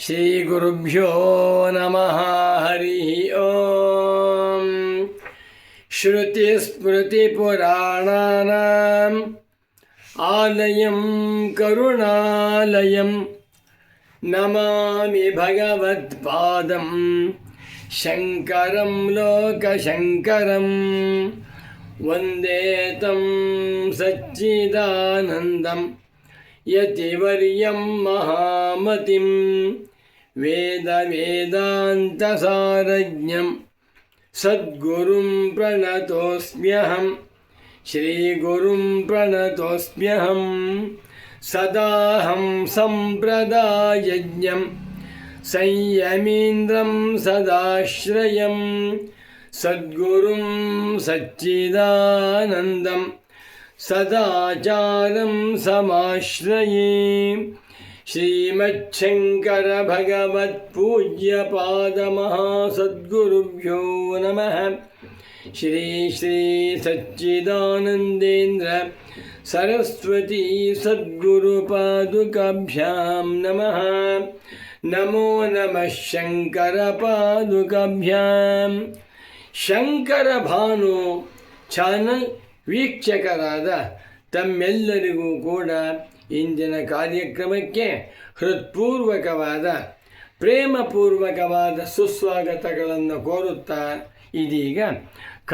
ಶ್ರೀಗುರುಭ್ಯೋ ನಮಃ ಹರಿ ಓಂ. ಶ್ರುತಿಸ್ಮೃತಿಪುರಾಣಾನಾಂ ಆಲಯಂ ಕರುಣಾಲಯಂ ನಮಾಮಿ ಭಗವತ್ಪಾದಂ ಶಂಕರಂ ಲೋಕಶಂಕರಂ ವಂದೇ ತಂ ಸಚ್ಚಿದಾನಂದಂ ಯತಿವರ್ಯಂ ಮಹಾಮತಿಂ ವೇದಾಂತಸಾರಜ್ಞಂ ಸದ್ಗುರುಂ ಪ್ರಣತೋಸ್ಮ್ಯಹಂ ಶ್ರೀಗುರುಂ ಪ್ರಣತೋಸ್ಮ್ಯಹಂ ಸದಾಹಂ ಸಂಪ್ರದಾಯಜ್ಞಂ ಸಂಯಮೀಂದ್ರಂ ಸದಾಶ್ರಯಂ ಸದ್ಗುರುಂ ಸಚ್ಚಿದಾನಂದಂ ಸದಾಚಾರಂ ಸಮಾಶ್ರಯೇ. ಶ್ರೀಮಚ್ಛಂಕರ ಭಗವತ್ಪೂಜ್ಯ ಪಾದಮಹಾಸದ್ಗುರುಭ್ಯೋ ನಮಃ. ಶ್ರೀ ಶ್ರೀ ಸಚ್ಚಿದಾನಂದೇಂದ್ರ ಸರಸ್ವತೀ ಸದ್ಗುರುಪಾದುಕಾಭ್ಯಾಂ ನಮಃ. ನಮೋ ನಮಃ ಶಂಕರ ಪಾದುಕಾಭ್ಯಾಂ. ಶಂಕರ ಭಾನು ಚಾನಲ್ ವೀಕ್ಷಕರಾದ ತಮ್ಮೆಲ್ಲರಿಗೂ ಕೂಡ ಇಂದಿನ ಕಾರ್ಯಕ್ರಮಕ್ಕೆ ಹೃತ್ಪೂರ್ವಕವಾದ ಪ್ರೇಮಪೂರ್ವಕವಾದ ಸುಸ್ವಾಗತಗಳನ್ನು ಕೋರುತ್ತಾ ಇದೀಗ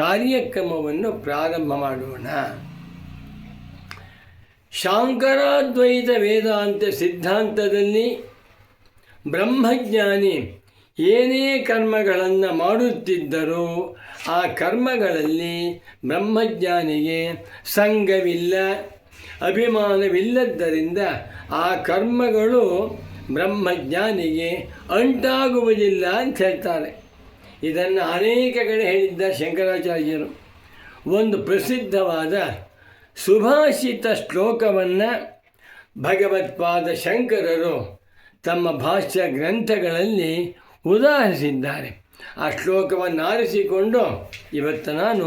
ಕಾರ್ಯಕ್ರಮವನ್ನು ಪ್ರಾರಂಭ ಮಾಡೋಣ. ಶಾಂಕರಾದ್ವೈತ ವೇದಾಂತ ಸಿದ್ಧಾಂತದಲ್ಲಿ ಬ್ರಹ್ಮಜ್ಞಾನಿ ಏನೇ ಕರ್ಮಗಳನ್ನು ಮಾಡುತ್ತಿದ್ದರೋ ಆ ಕರ್ಮಗಳಲ್ಲಿ ಬ್ರಹ್ಮಜ್ಞಾನಿಗೆ ಸಂಘವಿಲ್ಲ, ಅಭಿಮಾನವಿಲ್ಲದ್ದರಿಂದ ಆ ಕರ್ಮಗಳು ಬ್ರಹ್ಮಜ್ಞಾನಿಗೆ ಅಂಟಾಗುವುದಿಲ್ಲ ಅಂತ ಹೇಳ್ತಾರೆ. ಇದನ್ನು ಅನೇಕ ಕಡೆ ಹೇಳಿದ್ದ ಶಂಕರಾಚಾರ್ಯರು. ಒಂದು ಪ್ರಸಿದ್ಧವಾದ ಸುಭಾಷಿತ ಶ್ಲೋಕವನ್ನು ಭಗವತ್ಪಾದ ಶಂಕರರು ತಮ್ಮ ಭಾಷ್ಯ ಗ್ರಂಥಗಳಲ್ಲಿ ಉದಾಹರಿಸಿದ್ದಾರೆ. ಆ ಶ್ಲೋಕವನ್ನು ಆರಿಸಿಕೊಂಡು ಇವತ್ತು ನಾನು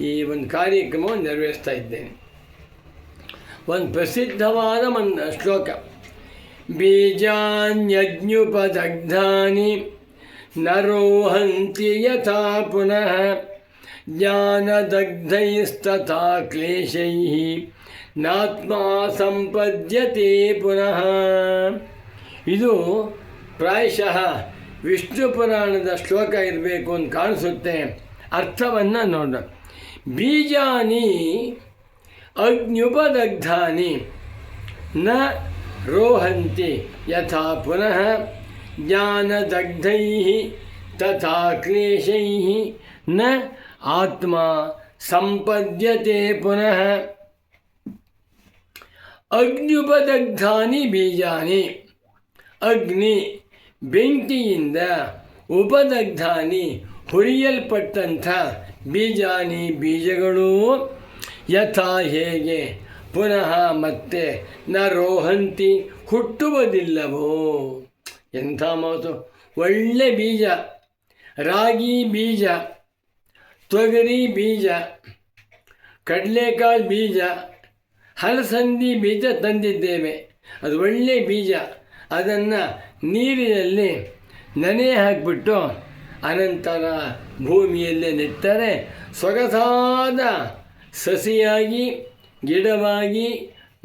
ಈ ಒಂದು ಕಾರ್ಯಕ್ರಮವನ್ನು ನೆರವೇರಿಸ್ತಾ ಇದ್ದೇನೆ. ಒಂದು ಪ್ರಸಿದ್ಧವಾದ ಶ್ಲೋಕ. ಬೀಜಾನ್ಯಜ್ಞುಪದಗ್ಧಾನಿ ನರೋಹಂತಿ ಯಥಾ ಪುನಃ ಜ್ಞಾನದಗ್ಧೈಸ್ತಥಾ ಕ್ಲೇಶೈಃ ನಾತ್ಮಾ ಸಂಪದ್ಯತೆ ಪುನಃ. ಇದು ಪ್ರಾಯಶಃ ವಿಷ್ಣು ಪುರಾಣದ ಶ್ಲೋಕ ಇರಬೇಕು ಅಂತ ಕಾಣಿಸುತ್ತೆ. ಅರ್ಥವನ್ನು ನೋಡೋಣ. ಬೀಜಾನಿ ಅಗ್ನ್ಯುಪದಗ್ಧಾನಿ ನ ರೋಹಂತಿ ಯಥಾ ಪುನಃ ಜ್ಞಾನದಗ್ಧೈಃ ತಥಾ ಕ್ಲೇಶೈಃ ನ ಆತ್ಮ ಸಂಪದ್ಯತೆ ಪುನಃ. ಅಗ್ನ್ಯುಪದಗ್ಧಾನಿ ಬೀಜಾನಿ, ಅಗ್ನಿ ಬೆಂಕಿಯಿಂದ, ಉಪದಗ್ಧಾನಿ ಹುರಿಯಲ್ಪಟ್ಟಂಥ ಬೀಜಾನಿ ಬೀಜಗಳು, ಯಥಾ ಹೇಗೆ, ಪುನಃ ಮತ್ತೆ, ನ ರೋಹಂತಿ ಹುಟ್ಟುವುದಿಲ್ಲವೋ. ಎಂಥ ಮಾತು! ಒಳ್ಳೆ ಬೀಜ, ರಾಗಿ ಬೀಜ, ತೊಗರಿ ಬೀಜ, ಕಡಲೆಕಾಳು ಬೀಜ, ಹಲಸಂದಿ ಬೀಜ ತಂದಿದ್ದೇವೆ. ಅದು ಒಳ್ಳೆ ಬೀಜ. ಅದನ್ನು ನೀರಿನಲ್ಲಿ ನೆನೆ ಹಾಕಿಬಿಟ್ಟು ಅನಂತರ ಭೂಮಿಯಲ್ಲೇ ನೆಟ್ಟರೆ ಸೊಗಸಾದ ಸಸಿಯಾಗಿ, ಗಿಡವಾಗಿ,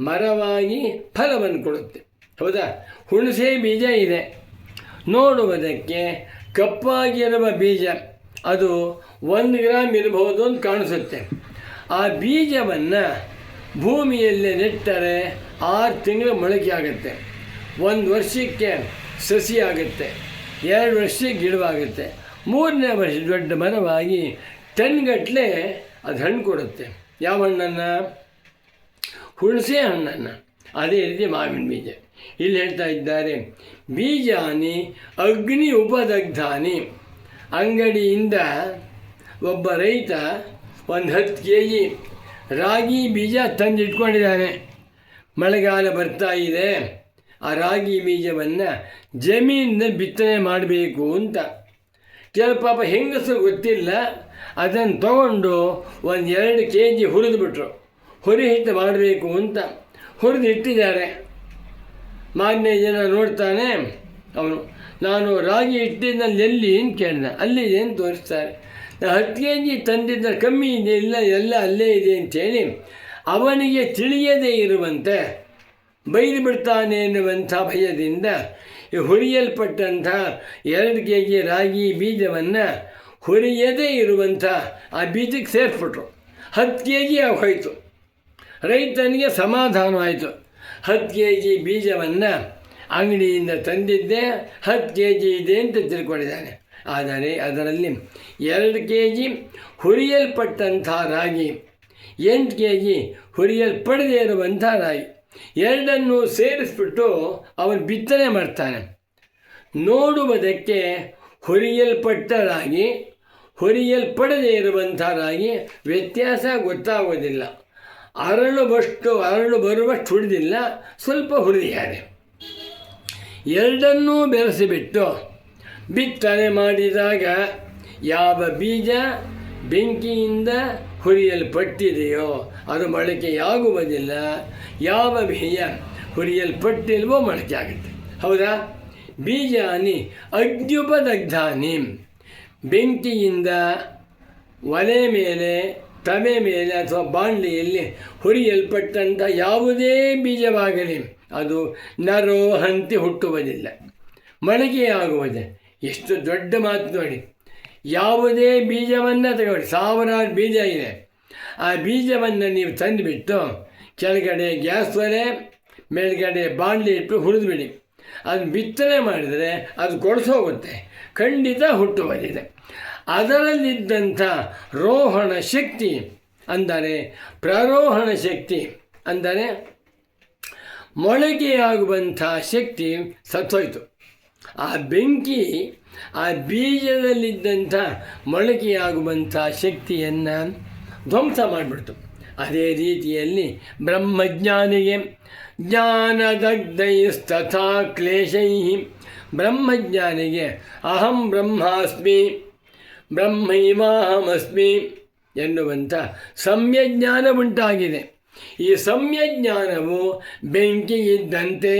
ಮರವಾಗಿ ಫಲವನ್ನು ಕೊಡುತ್ತೆ. ಹೌದಾ? ಹುಣಸೆ ಬೀಜ ಇದೆ, ನೋಡುವುದಕ್ಕೆ ಕಪ್ಪಾಗಿರುವ ಬೀಜ, ಅದು 1 ಗ್ರಾಮ್ ಇರಬಹುದು ಅಂತ ಕಾಣಿಸುತ್ತೆ. ಆ ಬೀಜವನ್ನು ಭೂಮಿಯಲ್ಲೇ ನೆಟ್ಟರೆ 6 ತಿಂಗಳು ಮೊಳಕೆ ಆಗುತ್ತೆ, 1 ವರ್ಷಕ್ಕೆ ಸಸಿ ಆಗುತ್ತೆ, 2 ವರ್ಷಕ್ಕೆ ಗಿಡವಾಗುತ್ತೆ, 3ನೇ ವರ್ಷ ದೊಡ್ಡ ಮರವಾಗಿ ಟನ್ಗಟ್ಟಲೆ ಅದು ಹಣ್ಣು ಕೊಡುತ್ತೆ. ಯಾವ ಹಣ್ಣನ್ನು? ಹುಣಸೆ ಹಣ್ಣನ್ನು. ಅದೇ ರೀತಿ ಮಾವಿನ ಬೀಜ. ಇಲ್ಲಿ ಹೇಳ್ತಾ ಇದ್ದಾರೆ, ಬೀಜಾನಿ ಅಗ್ನಿ ಉಪದಗ್ಧಾನಿ. ಅಂಗಡಿಯಿಂದ ಒಬ್ಬ ರೈತ ಒಂದು 10 kg ರಾಗಿ ಬೀಜ ತಂದಿಟ್ಕೊಂಡಿದ್ದಾನೆ. ಮಳೆಗಾಲ ಬರ್ತಾ ಇದೆ, ಆ ರಾಗಿ ಬೀಜವನ್ನು ಜಮೀನಿನಲ್ಲಿ ಬಿತ್ತನೆ ಮಾಡಬೇಕು ಅಂತ. ಕೆಲವು ಪಾಪ ಹೆಂಗಸರು ಗೊತ್ತಿಲ್ಲ, ಅದನ್ನು ತಗೊಂಡು 1-2 kg ಹುರಿದುಬಿಟ್ರು. ಹುರಿ ಹಿಟ್ಟು ಮಾಡಬೇಕು ಅಂತ ಹುರಿದು ಇಟ್ಟಿದ್ದಾರೆ. ಮಾರನೇ ಜನ ನೋಡ್ತಾನೆ, ಅವನು. ನಾನು ರಾಗಿ ಹಿಟ್ಟಿನಲ್ಲಿ ಎಲ್ಲಿ ಅಂತ ಕೇಳಿದ, ಅಲ್ಲಿದೆ ಅಂತ ತೋರಿಸ್ತಾರೆ. 10 kg ತಂದಿದ್ದ ಕಮ್ಮಿ ಇದೆ, ಇಲ್ಲ ಎಲ್ಲ ಅಲ್ಲೇ ಇದೆ ಅಂಥೇಳಿ ಅವನಿಗೆ ತಿಳಿಯದೇ ಇರುವಂತೆ ಬೈದು ಬಿಡ್ತಾನೆ ಎನ್ನುವಂಥ ಭಯದಿಂದ ಹುರಿಯಲ್ಪಟ್ಟಂಥ 2 kg ರಾಗಿ ಬೀಜವನ್ನು ಹುರಿಯದೇ ಇರುವಂಥ ಆ ಬೀಜಕ್ಕೆ ಸೇರಿಸ್ಬಿಟ್ರು. 10 kg ಹೋಯಿತು. ರೈತನಿಗೆ ಸಮಾಧಾನವಾಯಿತು. 10 kg ಬೀಜವನ್ನು ಅಂಗಡಿಯಿಂದ ತಂದಿದ್ದೆ, 10 kg ಇದೆ ಅಂತ ತಿಳ್ಕೊಂಡಿದ್ದಾನೆ. ಆದರೆ ಅದರಲ್ಲಿ 2 kg ಹುರಿಯಲ್ಪಟ್ಟಂಥ ರಾಗಿ, 8 kg ಹುರಿಯಲ್ಪಡದೇ ಇರುವಂಥ ರಾಗಿ, ಎರಡನ್ನೂ ಸೇರಿಸ್ಬಿಟ್ಟು ಅವನು ಬಿತ್ತನೆ ಮಾಡ್ತಾನೆ. ನೋಡುವುದಕ್ಕೆ ಹುರಿಯಲ್ಪಟ್ಟ ರಾಗಿ, ಹುರಿಯಲ್ಪಡದೇ ಇರುವಂಥ ರಾಗಿ ವ್ಯತ್ಯಾಸ ಗೊತ್ತಾಗೋದಿಲ್ಲ. ಅರಳು ಬರುವಷ್ಟು ಹುರಿದಿಲ್ಲ, ಸ್ವಲ್ಪ ಹುರಿದಿದ್ದಾರೆ. ಎರಡನ್ನೂ ಬೆರೆಸಿಬಿಟ್ಟು ಬಿತ್ತನೆ ಮಾಡಿದಾಗ ಯಾವ ಬೀಜ ಬೆಂಕಿಯಿಂದ ಹುರಿಯಲ್ಪಟ್ಟಿದೆಯೋ ಅದು ಮೊಳಕೆಯಾಗುವುದಿಲ್ಲ, ಯಾವ ಬೀಜ ಹುರಿಯಲ್ಪಟ್ಟಿಲ್ವೋ ಮೊಳಕೆ ಆಗುತ್ತೆ. ಹೌದಾ? ಬೀಜಾನಿ ಅಗ್ಯುಪದಗ್ಧಾನಿ, ಬೆಂಕಿಯಿಂದ ಒಲೆ ಮೇಲೆ, ತವೆ ಮೇಲೆ ಅಥವಾ ಬಾಣಲಿಯಲ್ಲಿ ಹುರಿಯಲ್ಪಟ್ಟಂಥ ಯಾವುದೇ ಬೀಜವಾಗಲಿ ಅದು ನರೋಹಂತಿ ಹುಟ್ಟುವುದಿಲ್ಲ, ಮೊಳಕೆಯಾಗುವುದೇ. ಎಷ್ಟು ದೊಡ್ಡ ಮಾತು ನೋಡಿ. ಯಾವುದೇ ಬೀಜವನ್ನು ತಗೊಳ್ಳಿ, ಸಾವಿರಾರು ಬೀಜ ಇದೆ, ಆ ಬೀಜವನ್ನು ನೀವು ತಂದುಬಿಟ್ಟು ಕೆಳಗಡೆ ಗ್ಯಾಸ್ ಒಲೆ, ಮೇಲ್ಗಡೆ ಬಾಣಲಿ ಇಟ್ಟು ಹುರಿದುಬಿಡಿ. ಅದು ಬಿತ್ತನೆ ಮಾಡಿದರೆ ಅದು ಕೊಡಿಸೋಗುತ್ತೆ, ಖಂಡಿತ ಹುಟ್ಟುವುದಿದೆ. ಅದರಲ್ಲಿದ್ದಂಥ ರೋಹಣ ಶಕ್ತಿ ಅಂದರೆ ಪ್ರರೋಹಣ ಶಕ್ತಿ ಅಂದರೆ ಮೊಳಕೆಯಾಗುವಂಥ ಶಕ್ತಿ ಸತ್ತೋಯ್ತು. ಆ ಬೆಂಕಿ ಆ ಬೀಜದಲ್ಲಿದ್ದಂಥ ಮೊಳಕೆಯಾಗುವಂಥ ಶಕ್ತಿಯನ್ನು ಧ್ವಂಸ ಮಾಡಿಬಿಡ್ತು. ಅದೇ ರೀತಿಯಲ್ಲಿ ಬ್ರಹ್ಮಜ್ಞಾನಿಗೆ ಜ್ಞಾನದಗ್ಧೈಸ್ತಥಾ ಕ್ಲೇಶೈ, ಬ್ರಹ್ಮಜ್ಞಾನಿಗೆ ಅಹಂ ಬ್ರಹ್ಮಾಸ್ಮಿ ಬ್ರಹ್ಮೈವಾಹಮಸ್ಮಿ ಎನ್ನುವಂಥ ಸಮ್ಯಜ್ಞಾನ ಉಂಟಾಗಿದೆ. ಈ ಸಮ್ಯಜ್ಞಾನವು ಬೆಂಕಿ ಇದ್ದಂತೆ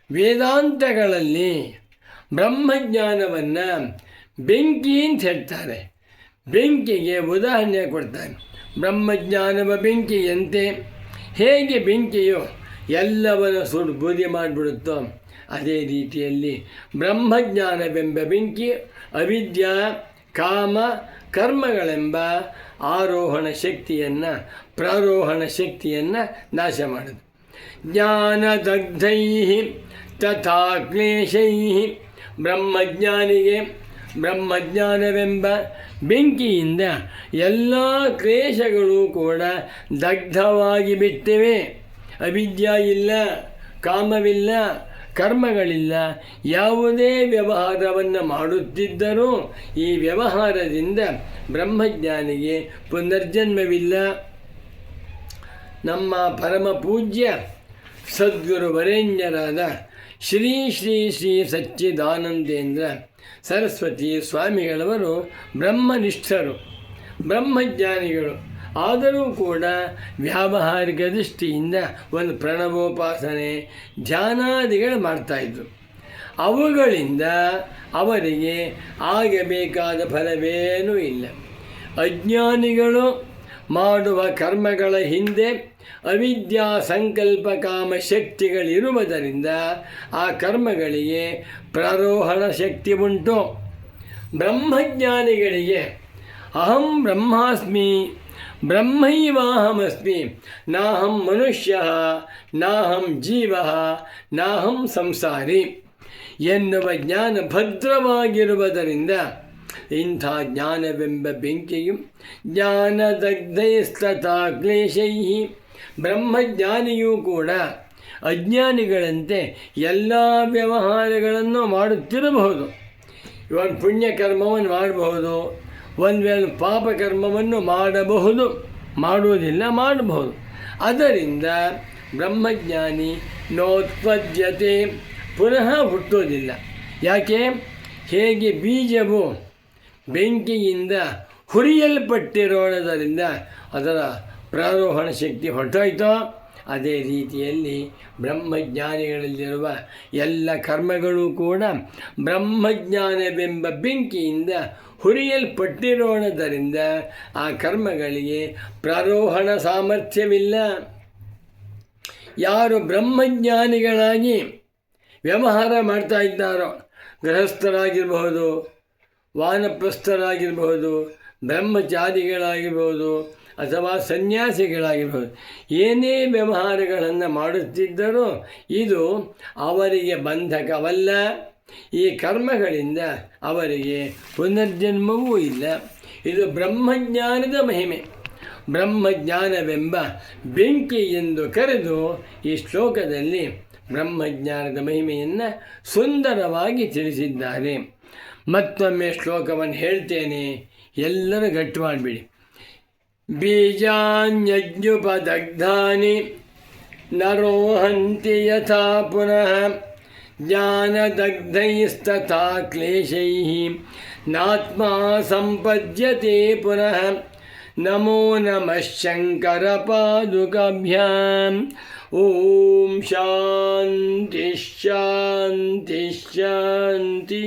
ವೇದಾಂತಗಳಲ್ಲಿ ಬ್ರಹ್ಮಜ್ಞಾನವನ್ನು ಬೆಂಕಿ ಅಂತ ಹೇಳ್ತಾರೆ. ಬೆಂಕಿಗೆ ಉದಾಹರಣೆ ಕೊಡ್ತಾರೆ. ಬ್ರಹ್ಮಜ್ಞಾನವ ಬೆಂಕಿಯಂತೆ, ಹೇಗೆ ಬೆಂಕಿಯು ಎಲ್ಲವನ್ನು ಸುಡು ಬೂದಿ ಮಾಡಿಬಿಡುತ್ತೋ ಅದೇ ರೀತಿಯಲ್ಲಿ ಬ್ರಹ್ಮಜ್ಞಾನವೆಂಬ ಬೆಂಕಿ ಅವಿದ್ಯಾ ಕಾಮ ಕರ್ಮಗಳೆಂಬ ಆರೋಹಣ ಶಕ್ತಿಯನ್ನು, ಪ್ರಾರೋಹಣ ಶಕ್ತಿಯನ್ನು ನಾಶ ಮಾಡೋದು. ಜ್ಞಾನದಗ್ಧೈ ತಥಾ ಕ್ಲೇಶೈ, ಬ್ರಹ್ಮಜ್ಞಾನಿಗೆ ಬ್ರಹ್ಮಜ್ಞಾನವೆಂಬ ಬೆಂಕಿಯಿಂದ ಎಲ್ಲ ಕ್ಲೇಶಗಳು ಕೂಡ ದಗ್ಧವಾಗಿ ಬಿಟ್ಟಿವೆ. ಅವಿದ್ಯೆ ಇಲ್ಲ, ಕಾಮವಿಲ್ಲ, ಕರ್ಮಗಳಿಲ್ಲ. ಯಾವುದೇ ವ್ಯವಹಾರವನ್ನು ಮಾಡುತ್ತಿದ್ದರೂ ಈ ವ್ಯವಹಾರದಿಂದ ಬ್ರಹ್ಮಜ್ಞಾನಿಗೆ ಪುನರ್ಜನ್ಮವಿಲ್ಲ. ನಮ್ಮ ಪರಮ ಪೂಜ್ಯ ಸದ್ಗುರು ವರೇಣ್ಯರಾದ ಶ್ರೀ ಶ್ರೀ ಶ್ರೀ ಸಚ್ಚಿದಾನಂದೇಂದ್ರ ಸರಸ್ವತಿ ಸ್ವಾಮಿಗಳವರು ಬ್ರಹ್ಮನಿಷ್ಠರು, ಬ್ರಹ್ಮಜ್ಞಾನಿಗಳು. ಆದರೂ ಕೂಡ ವ್ಯಾವಹಾರಿಕ ದೃಷ್ಟಿಯಿಂದ ಒಂದು ಪ್ರಣವೋಪಾಸನೆ ಧ್ಯಾನಾದಿಗಳು ಮಾಡ್ತಾಯಿದ್ರು. ಅವುಗಳಿಂದ ಅವರಿಗೆ ಆಗಬೇಕಾದ ಫಲವೇನೂ ಇಲ್ಲ. ಅಜ್ಞಾನಿಗಳು ಮಾಡುವ ಕರ್ಮಗಳ ಹಿಂದೆ ಅವಿದ್ಯಾ ಸಂಕಲ್ಪ ಕಾಮ ಶಕ್ತಿಗಳಿರುವುದರಿಂದ ಆ ಕರ್ಮಗಳಿಗೆ ಪ್ರಾರೋಹಣ ಶಕ್ತಿ ಉಂಟು. ಬ್ರಹ್ಮಜ್ಞಾನಿಗಳಿಗೆ ಅಹಂ ಬ್ರಹ್ಮಾಸ್ಮಿ ಬ್ರಹ್ಮೈವಾಹಮಸ್ಮಿ ನಾಹಂ ಮನುಷ್ಯ ನಾಹಂ ಜೀವ ನಾಹಂ ಸಂಸಾರಿ ಎನ್ನುವ ಜ್ಞಾನ ಭದ್ರವಾಗಿರುವುದರಿಂದ ಇಂಥ ಜ್ಞಾನವೆಂಬ ಬೆಂಕಿಯು ಜ್ಞಾನದಗ್ಧೈಸ್ತಥಾ ಕ್ಲೇಶೈ, ಬ್ರಹ್ಮಜ್ಞಾನಿಯೂ ಕೂಡ ಅಜ್ಞಾನಿಗಳಂತೆ ಎಲ್ಲ ವ್ಯವಹಾರಗಳನ್ನು ಮಾಡುತ್ತಿರಬಹುದು. ಇವಾಗ ಪುಣ್ಯಕರ್ಮವನ್ನು ಮಾಡಬಹುದು, ಒಂದು ವೇಳೆ ಪಾಪಕರ್ಮವನ್ನು ಮಾಡಬಹುದು, ಮಾಡುವುದಿಲ್ಲ, ಮಾಡಬಹುದು. ಅದರಿಂದ ಬ್ರಹ್ಮಜ್ಞಾನಿ ನೋತ್ಪದ್ಯತೆ, ಪುನಃ ಹುಟ್ಟೋದಿಲ್ಲ. ಯಾಕೆ? ಹೇಗೆ ಬೀಜವು ಬೆಂಕಿಯಿಂದ ಹುರಿಯಲ್ಪಟ್ಟಿರೋದರಿಂದ ಅದರ ಪ್ರಾರೋಹಣ ಶಕ್ತಿ ಹೊರಟೋಯ್ತೋ ಅದೇ ರೀತಿಯಲ್ಲಿ ಬ್ರಹ್ಮಜ್ಞಾನಿಗಳಲ್ಲಿರುವ ಎಲ್ಲ ಕರ್ಮಗಳು ಕೂಡ ಬ್ರಹ್ಮಜ್ಞಾನವೆಂಬ ಬೆಂಕಿಯಿಂದ ಹುರಿಯಲ್ಪಟ್ಟಿರೋಣದರಿಂದ ಆ ಕರ್ಮಗಳಿಗೆ ಪ್ರಾರೋಹಣ ಸಾಮರ್ಥ್ಯವಿಲ್ಲ. ಯಾರು ಬ್ರಹ್ಮಜ್ಞಾನಿಗಳಾಗಿ ವ್ಯವಹಾರ ಮಾಡ್ತಾ ಇದ್ದಾರೋ, ಗೃಹಸ್ಥರಾಗಿರಬಹುದು, ವಾನಪ್ರಸ್ಥರಾಗಿರಬಹುದು, ಬ್ರಹ್ಮಚಾರಿಗಳಾಗಿರ್ಬೋದು ಅಥವಾ ಸನ್ಯಾಸಿಗಳಾಗಿರ್ಬೋದು, ಏನೇ ವ್ಯವಹಾರಗಳನ್ನು ಮಾಡುತ್ತಿದ್ದರೂ ಇದು ಅವರಿಗೆ ಬಂಧಕವಲ್ಲ. ಈ ಕರ್ಮಗಳಿಂದ ಅವರಿಗೆ ಪುನರ್ಜನ್ಮವೂ ಇಲ್ಲ. ಇದು ಬ್ರಹ್ಮಜ್ಞಾನದ ಮಹಿಮೆ. ಬ್ರಹ್ಮಜ್ಞಾನವೆಂಬ ಬೆಂಕಿ ಎಂದು ಕರೆದು ಈ ಶ್ಲೋಕದಲ್ಲಿ ಬ್ರಹ್ಮಜ್ಞಾನದ ಮಹಿಮೆಯನ್ನು ಸುಂದರವಾಗಿ ತಿಳಿಸಿದ್ದಾರೆ. ಮತ್ತೊಮ್ಮೆ ಶ್ಲೋಕವನ್ನು ಹೇಳ್ತೇನೆ, ಎಲ್ಲರೂ ಗಟ್ಟಿ ಮಾಡಿಬಿಡಿ. ಬೀಜಾನ್ಯಜ್ಞುಪದಗ್ಧಾನಿ ನರೋಹಂತಿ ಯಥಾ ಪುನಃ ಜ್ಞಾನದಗ್ಧೈಸ್ತಥಾ ಕ್ಲೇಶೈಃ ನಾತ್ಮ ಸಂಪದ್ಯತೆ ಪುನಃ. ನಮೋ ನಮಃ ಶಂಕರ ಪಾದುಕಾಭ್ಯಾಂ. ಓಂ ಶಾಂತಿ ಶಾಂತಿ ಶಾಂತಿ.